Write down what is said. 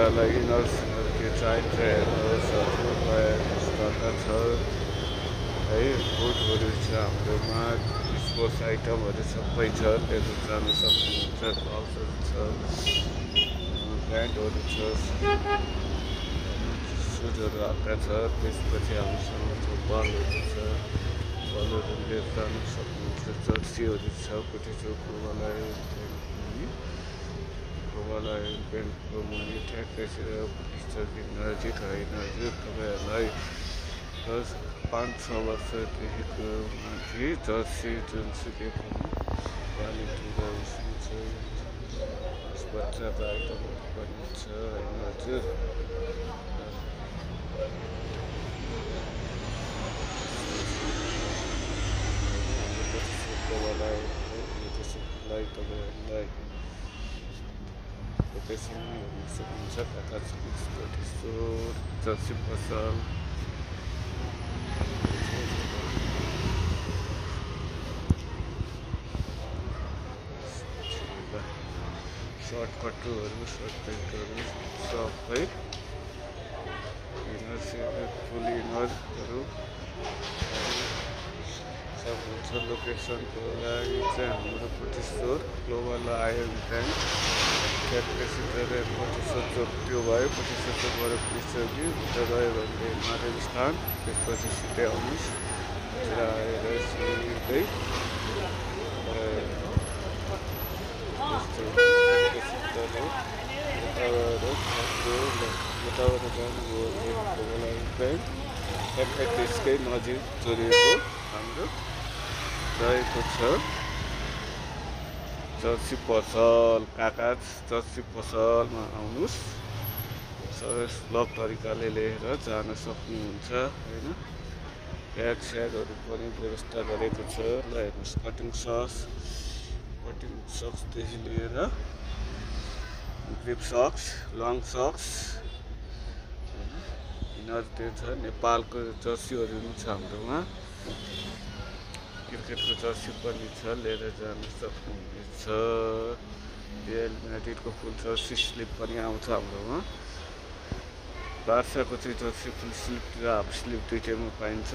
कुरालाई के चाहिन्छ हेर्नुहोस् हजुरलाई स्टकमा छ है। फुडहरू छ हाम्रोमा, स्पोर्ट्स आइटमहरू सबै छ, लिएर जान सक्नुहुन्छ। ग्लभ्सहरू छ, प्यान्टहरू छ, सुजहरू हल्का छ। त्यसपछि हामीसँग बलहरू छ, बलहरू लिएर जान सक्नुहुन्छ। जर्सीहरू छ, गोवालाई पेन्टको मुनि ठ्याक्कै नजिक होइन हजुर। तपाईँहरूलाई 5-6 वर्षदेखिको माथि जर्सी जुनसुकै पनि क्वालिटी र उसमा छ, बच्चाको आइटमहरू पनि छ होइन हजुर। तपाईँहरूलाई लोकेसन हेर्न सक्नुहुन्छ। काका जर्सी पसल सर्ट कटहरू, सर्ट प्यान्टहरू सबै फुल इनरहरू सब हुन्छ। लोकेसनको लागि चाहिँ हाम्रो पोटिस्टोर ग्लोबल आयरन ट्याङ्क क्याप्टेसिटर पोटिस्टोर चोक, त्यो भयो। पोटिस्टोर चोकबाट पुगिसक्यो, उता गयो भने माधव स्थान, त्यसपछि सिधै आउनुहोस्। तिर आएर सिधै यताबाट जानुभयो भने त्यसकै नजिक जोडिएको हाम्रो रहेको छ जर्सी पसल। काका जर्सी पसलमा आउनुहोस्, सुलभ तरिकाले लिएर जान सक्नुहुन्छ होइन। ब्याग स्यागहरू पनि व्यवस्था गरेको छ। ल हेर्नुहोस्, कटिङ सक्सदेखि लिएर grip socks, long socks inner त्यो छ। नेपालको जर्सीहरू पनि छ हाम्रोमा, क्रिकेटको जर्सी पनि छ, लिएर जान सक्नुहुनेछ। रियल म्याड्रिडको फुल जर्सी स्लिप पनि आउँछ हाम्रोमा। बार्साको चाहिँ जर्सी फुल स्लिप र हाफ स्लिप दुइटैमा पाइन्छ।